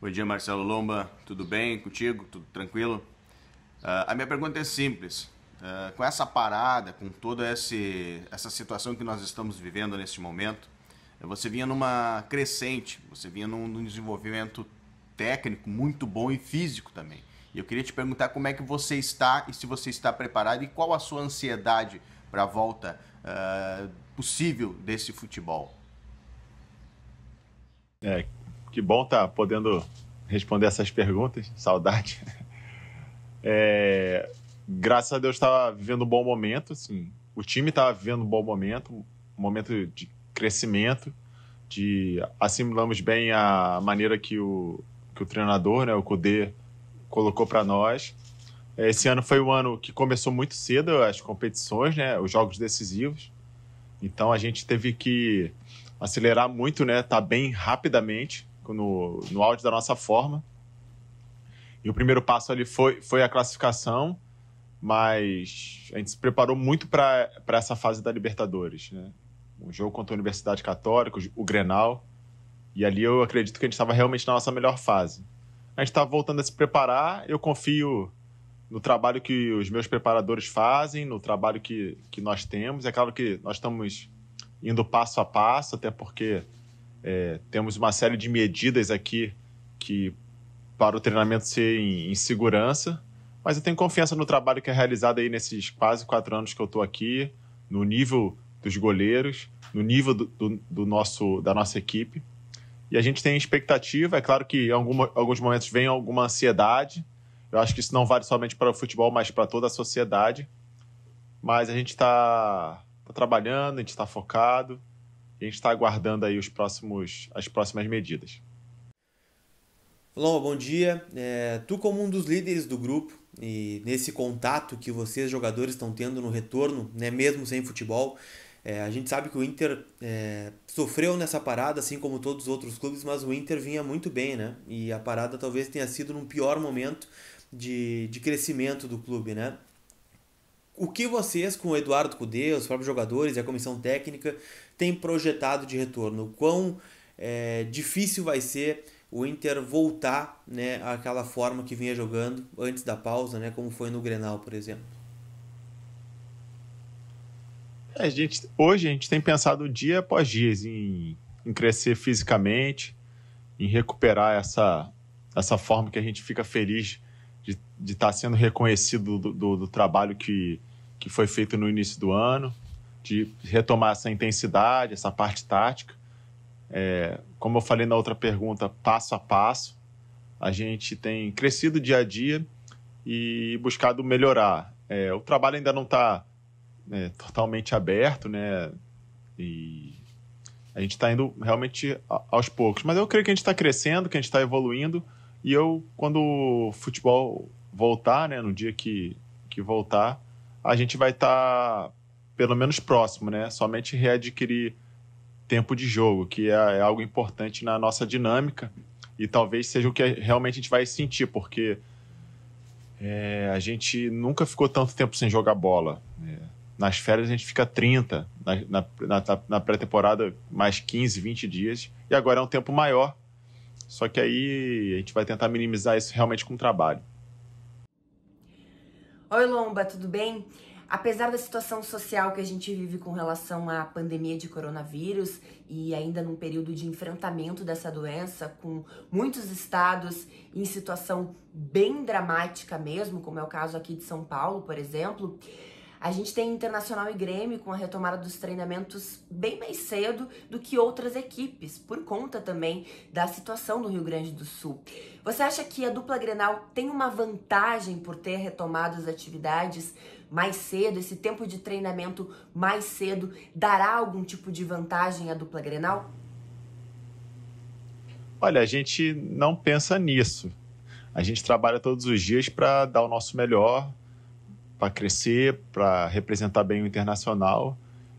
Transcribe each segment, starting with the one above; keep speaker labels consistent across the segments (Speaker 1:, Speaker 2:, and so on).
Speaker 1: Bom dia, Marcelo Lomba. Tudo bem contigo? Tudo tranquilo? A minha pergunta é simples. Com essa parada, com toda essa situação que nós estamos vivendo neste momento, você vinha numa crescente, você vinha num desenvolvimento técnico muito bom e físico também. E eu queria te perguntar como é que você está e se você está preparado e qual a sua ansiedade para a volta possível desse futebol.
Speaker 2: É, que bom estar podendo responder essas perguntas. Saudade. Graças a Deus estava vivendo um bom momento. Assim, o time estava vivendo um bom momento, um momento de crescimento, de assimilamos bem a maneira que o treinador, né, o Kudê, colocou para nós. Esse ano foi um ano que começou muito cedo as competições, né, os jogos decisivos. Então a gente teve que acelerar muito, né, tá bem rapidamente no auge da nossa forma. E o primeiro passo ali foi a classificação, mas a gente se preparou muito para essa fase da Libertadores, né? Um jogo contra a Universidade Católica, o Grenal, e ali eu acredito que a gente estava realmente na nossa melhor fase. A gente estava voltando a se preparar, eu confio no trabalho que os meus preparadores fazem, no trabalho que nós temos. É claro que nós estamos indo passo a passo, até porque temos uma série de medidas aqui que para o treinamento ser em segurança, mas eu tenho confiança no trabalho que é realizado aí nesses quase 4 anos que eu estou aqui, no nível dos goleiros, no nível da nossa equipe. E a gente tem expectativa, é claro que em alguns momentos vem alguma ansiedade. Eu acho que isso não vale somente para o futebol, mas para toda a sociedade. Mas a gente está trabalhando, a gente está focado, e a gente está aguardando aí as próximas medidas.
Speaker 3: Olá, bom dia. Tu como um dos líderes do grupo e nesse contato que vocês jogadores estão tendo no retorno, né, mesmo sem futebol, a gente sabe que o Inter sofreu nessa parada, assim como todos os outros clubes, mas o Inter vinha muito bem, né? E a parada talvez tenha sido num pior momento de crescimento do clube, né? O que vocês, com o Eduardo Cudê, os próprios jogadores e a comissão técnica, têm projetado de retorno? O quão difícil vai ser o Inter voltar, né, àquela forma que vinha jogando antes da pausa, né, como foi no Grenal, por exemplo?
Speaker 2: Hoje a gente tem pensado dia após dia em crescer fisicamente, em recuperar essa forma que a gente fica feliz de estar sendo reconhecido do trabalho que foi feito no início do ano, de retomar essa intensidade, essa parte tática. Como eu falei na outra pergunta, passo a passo, a gente tem crescido dia a dia e buscado melhorar. O trabalho ainda não está totalmente aberto, né? E a gente está indo realmente aos poucos. Mas eu creio que a gente está crescendo, que a gente está evoluindo. E quando o futebol voltar, né, no dia que voltar, a gente vai estar pelo menos próximo, né? Somente readquirir tempo de jogo, que é algo importante na nossa dinâmica e talvez seja o que realmente a gente vai sentir, porque a gente nunca ficou tanto tempo sem jogar bola. Nas férias a gente fica 30, na pré-temporada mais 15, 20 dias, e agora é um tempo maior, só que aí a gente vai tentar minimizar isso realmente com o trabalho.
Speaker 4: Oi, Lomba, tudo bem? Apesar da situação social que a gente vive com relação à pandemia de coronavírus e ainda num período de enfrentamento dessa doença, com muitos estados em situação bem dramática mesmo, como é o caso aqui de São Paulo, por exemplo, a gente tem Internacional e Grêmio com a retomada dos treinamentos bem mais cedo do que outras equipes, por conta também da situação do Rio Grande do Sul. Você acha que a dupla Grenal tem uma vantagem por ter retomado as atividades mais cedo, esse tempo de treinamento mais cedo, dará algum tipo de vantagem à dupla Grenal?
Speaker 2: Olha, a gente não pensa nisso. A gente trabalha todos os dias para dar o nosso melhor, para crescer, para representar bem o Internacional.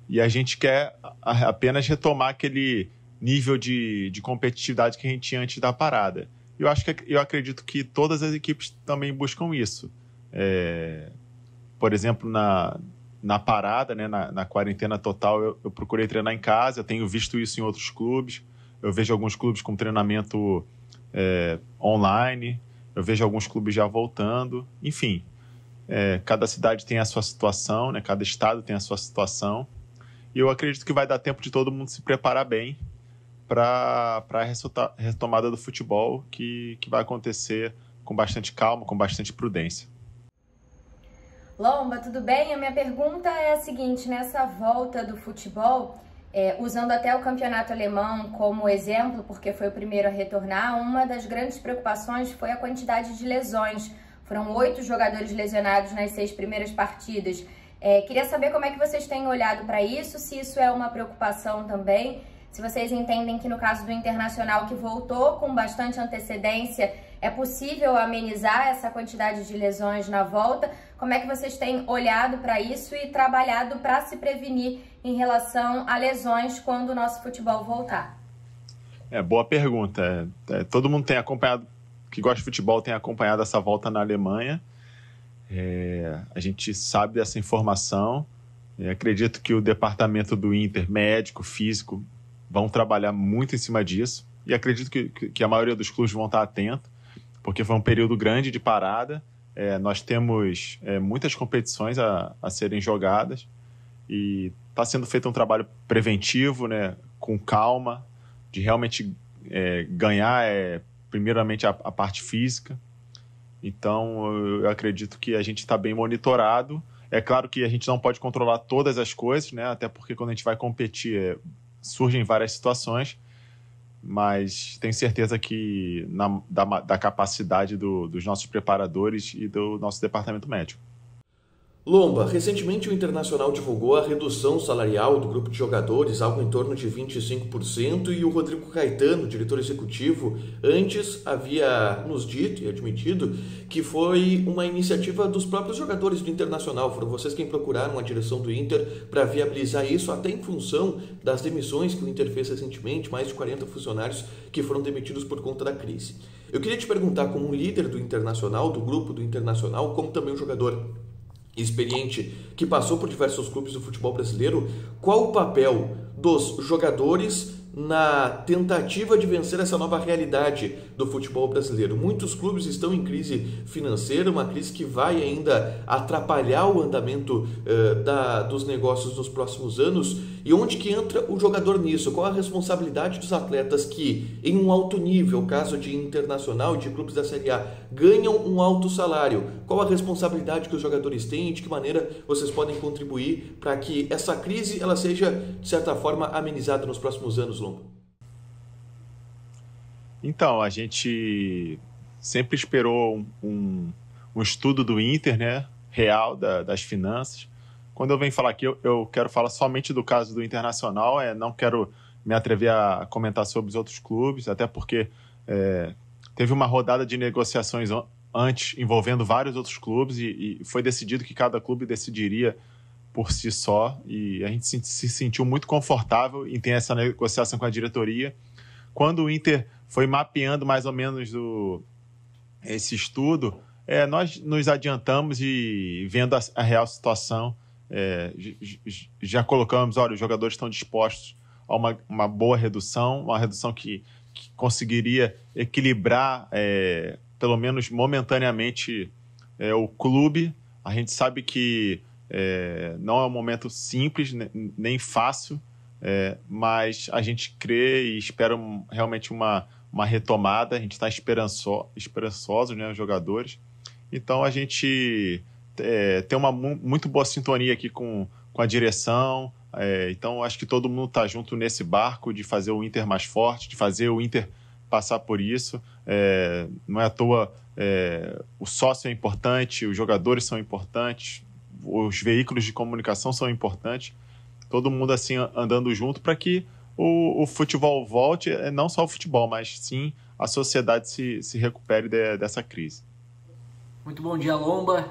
Speaker 2: E a gente quer apenas retomar aquele nível de competitividade que a gente tinha antes da parada. Eu acredito que todas as equipes também buscam isso. Por exemplo, na parada, né, na quarentena total, eu procurei treinar em casa, eu tenho visto isso em outros clubes. Eu vejo alguns clubes com treinamento online, eu vejo alguns clubes já voltando, enfim, cada cidade tem a sua situação, né? Cada estado tem a sua situação, e eu acredito que vai dar tempo de todo mundo se preparar bem para a retomada do futebol, que vai acontecer com bastante calma, com bastante prudência.
Speaker 5: Lomba, tudo bem? A minha pergunta é a seguinte: nessa volta do futebol, usando até o campeonato alemão como exemplo, porque foi o primeiro a retornar, uma das grandes preocupações foi a quantidade de lesões. Foram 8 jogadores lesionados nas 6 primeiras partidas. Queria saber como é que vocês têm olhado para isso, se isso é uma preocupação também, se vocês entendem que no caso do Internacional, que voltou com bastante antecedência, é possível amenizar essa quantidade de lesões na volta. Como é que vocês têm olhado para isso e trabalhado para se prevenir em relação a lesões quando o nosso futebol voltar?
Speaker 2: Boa pergunta. Todo mundo tem acompanhado, que gosta de futebol, tem acompanhado essa volta na Alemanha. A gente sabe dessa informação. Acredito que o departamento do Inter, médico, físico, vão trabalhar muito em cima disso. E acredito que a maioria dos clubes vão estar atentos, porque foi um período grande de parada. Nós temos muitas competições a serem jogadas e está sendo feito um trabalho preventivo, né, com calma, de realmente ganhar primeiramente a parte física. Então eu acredito que a gente está bem monitorado. É claro que a gente não pode controlar todas as coisas, né, até porque quando a gente vai competir surgem várias situações, mas tenho certeza que da capacidade dos nossos preparadores e do nosso departamento médico.
Speaker 6: Lomba, recentemente o Internacional divulgou a redução salarial do grupo de jogadores, algo em torno de 25%, e o Rodrigo Caetano, diretor executivo, antes havia nos dito e admitido que foi uma iniciativa dos próprios jogadores do Internacional. Foram vocês quem procuraram a direção do Inter para viabilizar isso, até em função das demissões que o Inter fez recentemente, mais de 40 funcionários que foram demitidos por conta da crise. Eu queria te perguntar, como líder do Internacional, do grupo do Internacional, como também um jogador experiente que passou por diversos clubes do futebol brasileiro, qual o papel dos jogadores na tentativa de vencer essa nova realidade do futebol brasileiro? Muitos clubes estão em crise financeira, uma crise que vai ainda atrapalhar o andamento dos negócios nos próximos anos. E onde que entra o jogador nisso? Qual a responsabilidade dos atletas que, em um alto nível, caso de Internacional, de clubes da Série A, ganham um alto salário? Qual a responsabilidade que os jogadores têm e de que maneira vocês podem contribuir para que essa crise ela seja, de certa forma, amenizada nos próximos anos, Lomba?
Speaker 2: Então, a gente sempre esperou um estudo do Inter, né, real das finanças. Quando eu venho falar aqui, eu quero falar somente do caso do Internacional, não quero me atrever a comentar sobre os outros clubes, até porque teve uma rodada de negociações antes envolvendo vários outros clubes e foi decidido que cada clube decidiria por si só, e a gente se sentiu muito confortável em ter essa negociação com a diretoria. Quando o Inter foi mapeando mais ou menos esse estudo, nós nos adiantamos e vendo a real situação, já colocamos, olha, os jogadores estão dispostos a uma boa redução, uma redução que conseguiria equilibrar, pelo menos momentaneamente, o clube. A gente sabe que não é um momento simples, nem fácil, mas a gente crê e espera realmente uma retomada. A gente está esperançosos, né, os jogadores. Então a gente tem uma muito boa sintonia aqui com a direção. Então acho que todo mundo está junto nesse barco de fazer o Inter mais forte, de fazer o Inter passar por isso. Não é à toa, o sócio é importante, os jogadores são importantes, os veículos de comunicação são importantes, todo mundo assim andando junto para que o futebol volte, não só o futebol, mas sim a sociedade se recupere dessa crise.
Speaker 7: Muito bom dia, Lomba.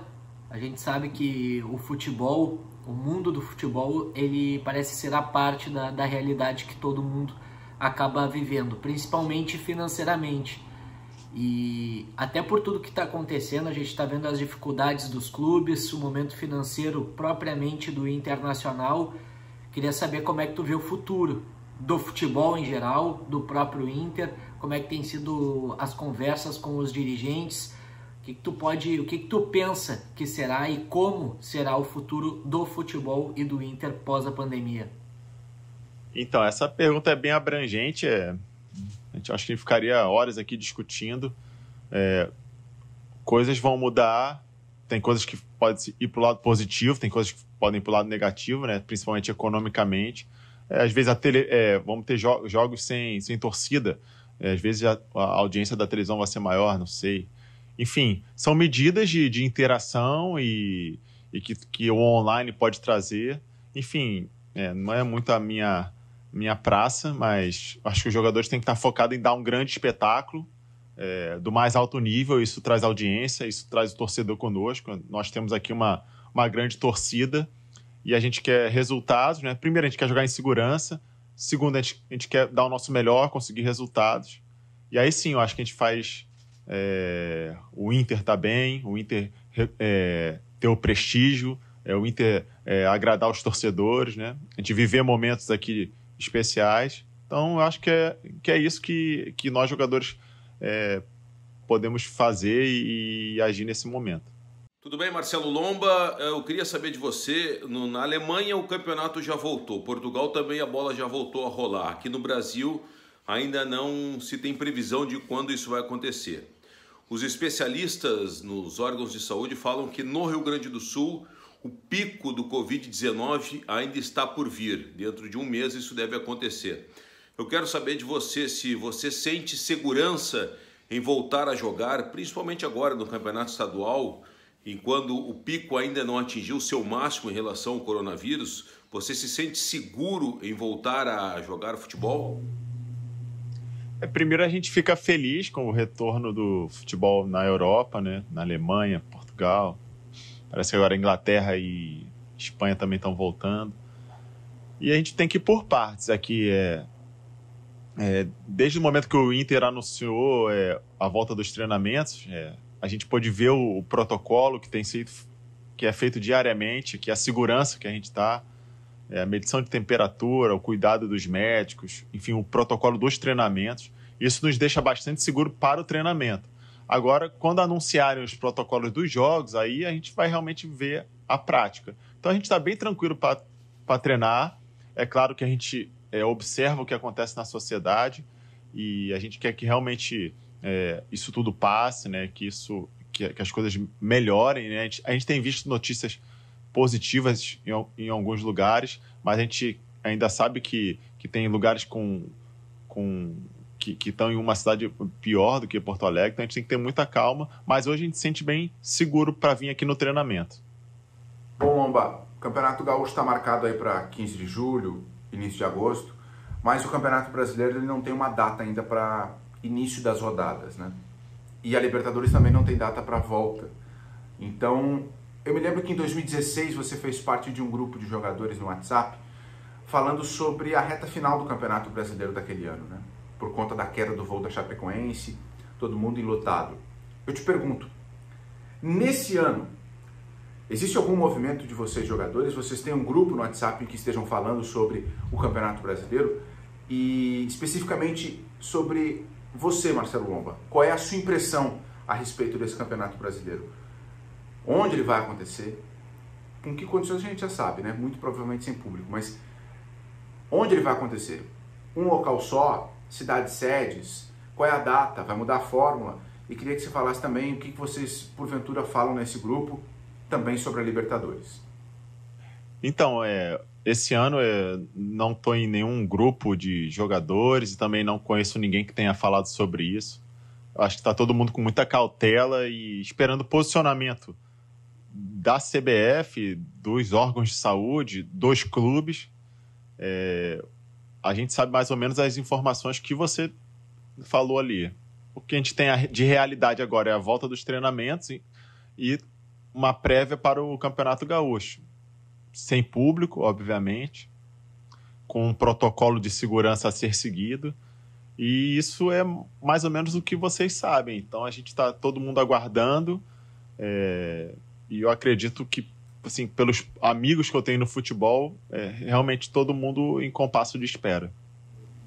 Speaker 7: A gente sabe que o futebol, o mundo do futebol, ele parece ser a parte da realidade que todo mundo acaba vivendo, principalmente financeiramente. E até por tudo que está acontecendo, a gente está vendo as dificuldades dos clubes, o momento financeiro propriamente do Internacional. Queria saber como é que tu vê o futuro do futebol em geral, do próprio Inter? Como é que tem sido as conversas com os dirigentes? O que tu pensa que será e como será o futuro do futebol e do Inter pós a pandemia?
Speaker 2: Então, essa pergunta é bem abrangente. A gente acho que ficaria horas aqui discutindo. Coisas vão mudar. Tem coisas que podem ir para o lado positivo, tem coisas que podem ir para o lado negativo, né? Principalmente economicamente. Às vezes vamos ter jogos sem torcida. Às vezes a audiência da televisão vai ser maior, não sei. Enfim, são medidas de interação e que o online pode trazer. Enfim, não é muito a minha praça, mas acho que os jogadores têm que estar focados em dar um grande espetáculo do mais alto nível. Isso traz audiência, isso traz o torcedor conosco. Nós temos aqui uma grande torcida e a gente quer resultados, né? Primeiro, a gente quer jogar em segurança. Segundo, a gente quer dar o nosso melhor, conseguir resultados. E aí sim, eu acho que a gente faz o Inter tá bem, o Inter ter o prestígio, o Inter agradar os torcedores, né? A gente viver momentos aqui especiais. Então, eu acho que é isso que nós, jogadores, podemos fazer e agir nesse momento.
Speaker 8: Tudo bem, Marcelo Lomba? Eu queria saber de você, na Alemanha o campeonato já voltou, Portugal também a bola já voltou a rolar. Aqui no Brasil ainda não se tem previsão de quando isso vai acontecer. Os especialistas nos órgãos de saúde falam que no Rio Grande do Sul o pico do Covid-19 ainda está por vir. Dentro de um mês isso deve acontecer. Eu quero saber de você se você sente segurança em voltar a jogar, principalmente agora no campeonato estadual, enquanto o pico ainda não atingiu o seu máximo em relação ao coronavírus. Você se sente seguro em voltar a jogar futebol?
Speaker 2: Primeiro, a gente fica feliz com o retorno do futebol na Europa, né? Na Alemanha, Portugal. Parece que agora a Inglaterra e Espanha também estão voltando. E a gente tem que ir por partes aqui. Desde o momento que o Inter anunciou a volta dos treinamentos, a gente pôde ver o protocolo que é feito diariamente, que é a segurança que a gente está, a medição de temperatura, o cuidado dos médicos, enfim, o protocolo dos treinamentos. Isso nos deixa bastante seguro para o treinamento. Agora, quando anunciarem os protocolos dos jogos, aí a gente vai realmente ver a prática. Então a gente está bem tranquilo para treinar. É claro que a gente observa o que acontece na sociedade e a gente quer que realmente isso tudo passe, né? Que as coisas melhorem, né? A gente tem visto notícias positivas em alguns lugares, mas a gente ainda sabe que tem lugares que estão em uma cidade pior do que Porto Alegre, então a gente tem que ter muita calma, mas hoje a gente se sente bem seguro para vir aqui no treinamento.
Speaker 9: Bom, Lomba, o Campeonato Gaúcho está marcado aí para 15 de julho, início de agosto, mas o Campeonato Brasileiro ele não tem uma data ainda para início das rodadas, né? E a Libertadores também não tem data para volta. Então, eu me lembro que em 2016 você fez parte de um grupo de jogadores no WhatsApp falando sobre a reta final do Campeonato Brasileiro daquele ano, né? Por conta da queda do voo da Chapecoense, todo mundo enlotado. Eu te pergunto, nesse ano, existe algum movimento de vocês jogadores? Vocês têm um grupo no WhatsApp em que estejam falando sobre o Campeonato Brasileiro? E especificamente sobre você, Marcelo Lomba. Qual é a sua impressão a respeito desse Campeonato Brasileiro? Onde ele vai acontecer? Com que condições a gente já sabe, né? Muito provavelmente sem público, mas onde ele vai acontecer? Um local só? Cidades sedes? Qual é a data? Vai mudar a fórmula? E queria que você falasse também o que vocês, porventura, falam nesse grupo, também sobre a Libertadores.
Speaker 2: Então, esse ano não estou em nenhum grupo de jogadores e também não conheço ninguém que tenha falado sobre isso. Eu acho que está todo mundo com muita cautela e esperando posicionamento da CBF, dos órgãos de saúde, dos clubes. A gente sabe mais ou menos as informações que você falou ali. O que a gente tem de realidade agora é a volta dos treinamentos e uma prévia para o Campeonato Gaúcho. Sem público, obviamente, com um protocolo de segurança a ser seguido. E isso é mais ou menos o que vocês sabem. Então a gente está todo mundo aguardando. E eu acredito que, assim, pelos amigos que eu tenho no futebol, realmente todo mundo em compasso de espera.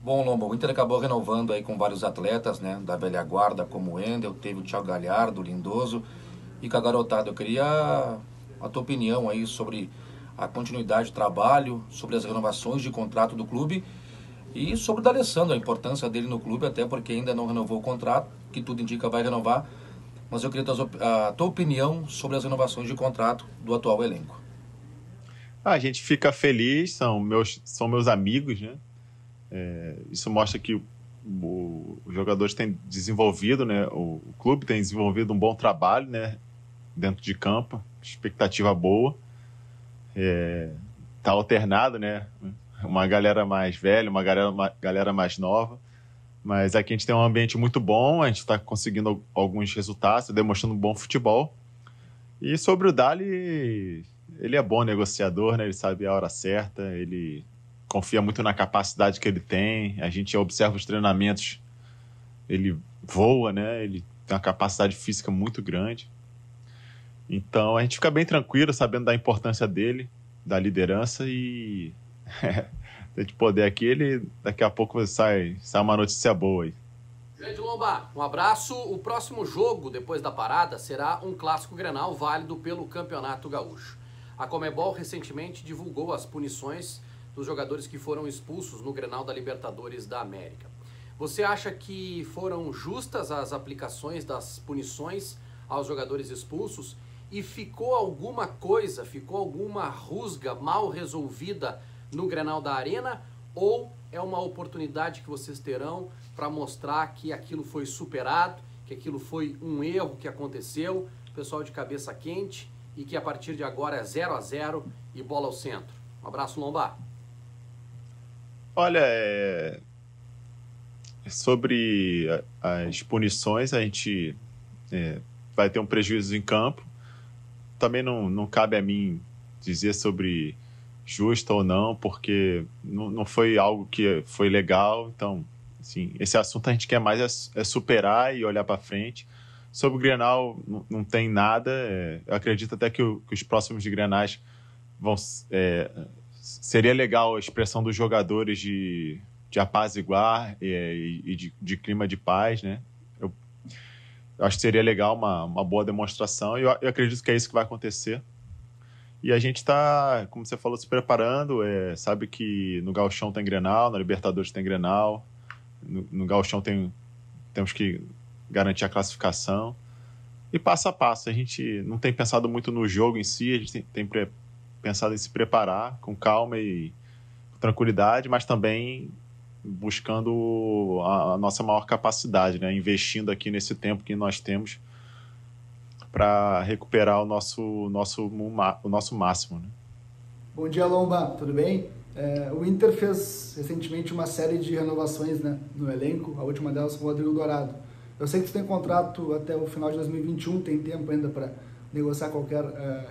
Speaker 10: Bom, Lomba, o Inter acabou renovando aí com vários atletas, né, da velha guarda, como o Wendel, teve o Thiago Galhardo, o Lindoso e com a garotada. Eu queria a tua opinião aí sobre a continuidade do trabalho, sobre as renovações de contrato do clube e sobre o D'Alessandro, a importância dele no clube, até porque ainda não renovou o contrato, que tudo indica vai renovar. Mas eu queria a tua opinião sobre as renovações de contrato do atual elenco.
Speaker 2: A gente fica feliz, são meus amigos, né? Isso mostra que os jogadores têm desenvolvido, né? O clube tem desenvolvido um bom trabalho, né? Dentro de campo, expectativa boa. Tá alternado, né? Uma galera mais velha, uma galera mais nova. Mas aqui a gente tem um ambiente muito bom, a gente está conseguindo alguns resultados, demonstrando um bom futebol. E sobre o Dali, ele é bom negociador, né? Ele sabe a hora certa, ele confia muito na capacidade que ele tem. A gente observa os treinamentos, ele voa, né? Ele tem uma capacidade física muito grande. Então a gente fica bem tranquilo, sabendo da importância dele, da liderança e se a gente poder aqui, daqui a pouco sai uma notícia boa aí.
Speaker 11: Grande Lomba, um abraço. O próximo jogo, depois da parada, será um clássico Grenal válido pelo Campeonato Gaúcho. A Conmebol recentemente divulgou as punições dos jogadores que foram expulsos no Grenal da Libertadores da América. Você acha que foram justas as aplicações das punições aos jogadores expulsos? E ficou alguma rusga mal resolvida no Grenal da Arena, ou é uma oportunidade que vocês terão para mostrar que aquilo foi superado, que aquilo foi um erro que aconteceu, pessoal de cabeça quente, e que a partir de agora é 0-0 e bola ao centro? Um abraço, Lomba.
Speaker 2: Olha, sobre as punições, a gente vai ter um prejuízo em campo. Também não cabe a mim dizer sobre justa ou não, porque não foi algo que foi legal. Então, assim, esse assunto a gente quer mais superar e olhar para frente. Sobre o Grenal, não tem nada. Eu acredito até que os próximos de Grenais vão... seria legal a expressão dos jogadores de apaziguar e de clima de paz, né? Eu acho que seria legal uma boa demonstração e eu acredito que é isso que vai acontecer. E a gente está, como você falou, se preparando. Sabe que no Gauchão tem Grenal, na Libertadores tem Grenal. No Gauchão temos que garantir a classificação. E passo a passo. A gente não tem pensado muito no jogo em si, a gente tem pensado em se preparar com calma e tranquilidade, mas também buscando a nossa maior capacidade, né? Investindo aqui nesse tempo que nós temos para recuperar o nosso máximo, né?
Speaker 12: Bom dia, Lomba, tudo bem? O Inter fez recentemente uma série de renovações, né, no elenco, a última delas com o Rodrigo Dourado. Eu sei que você tem contrato até o final de 2021, tem tempo ainda para negociar qualquer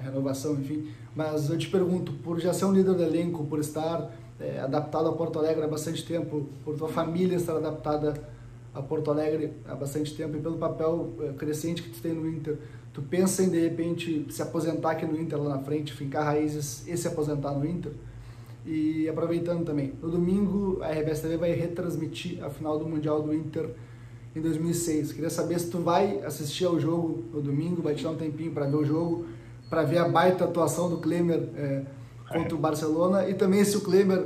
Speaker 12: renovação, enfim, mas eu te pergunto, por já ser um líder do elenco, por estar adaptado a Porto Alegre há bastante tempo, por tua família estar adaptada a Porto Alegre há bastante tempo e pelo papel crescente que tu tem no Inter, tu pensa em, de repente, se aposentar aqui no Inter lá na frente, fincar raízes e se aposentar no Inter? E aproveitando também, no domingo a RBS TV vai retransmitir a final do Mundial do Inter em 2006. Queria saber se tu vai assistir ao jogo no domingo, vai tirar um tempinho para ver o jogo, para ver a baita atuação do Klemer contra o Barcelona e também se o Klemer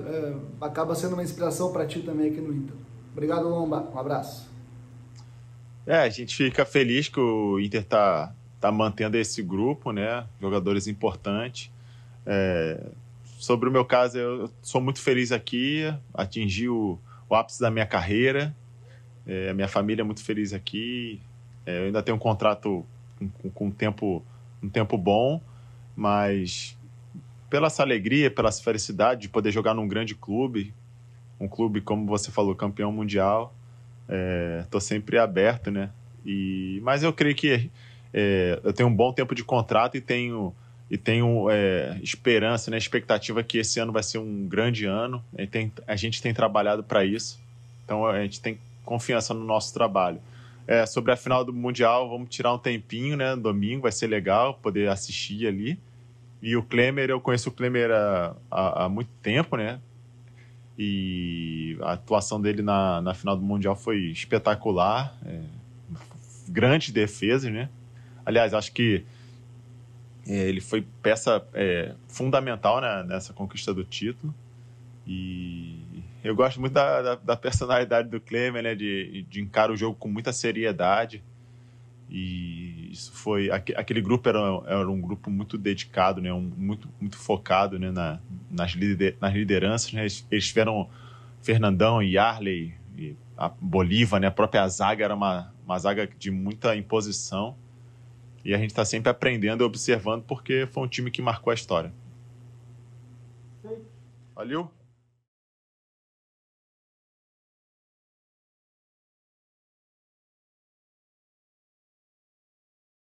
Speaker 12: acaba sendo uma inspiração para ti também aqui no Inter. Obrigado, Lomba. Um abraço.
Speaker 2: A gente fica feliz que o Inter tá mantendo esse grupo, né? Jogadores importantes. Sobre o meu caso, eu sou muito feliz aqui, atingi o ápice da minha carreira, a minha família é muito feliz aqui, eu ainda tenho um contrato com um tempo bom, mas pela essa alegria, pela essa felicidade de poder jogar num grande clube, um clube, como você falou, campeão mundial, estou sempre aberto, né? Mas eu creio que eu tenho um bom tempo de contrato e tenho esperança, né, expectativa que esse ano vai ser um grande ano. A gente tem trabalhado para isso, então a gente tem confiança no nosso trabalho. Sobre a final do Mundial, vamos tirar um tempinho, né, domingo, vai ser legal poder assistir ali. E o Klemer, eu conheço o Klemer há muito tempo, né? E a atuação dele na final do Mundial foi espetacular. Grandes defesas, né? Aliás, acho que ele foi peça fundamental, né, nessa conquista do título. E eu gosto muito da personalidade do Clemer, né, de encarar o jogo com muita seriedade. E isso foi... Aquele grupo era um grupo muito dedicado, né, muito focado, né, nas lideranças. Né? Eles tiveram Fernandão e Yarley, e a Bolívar, né, a própria zaga era uma zaga de muita imposição. E a gente está sempre aprendendo e observando, porque foi um time que marcou a história. Valeu!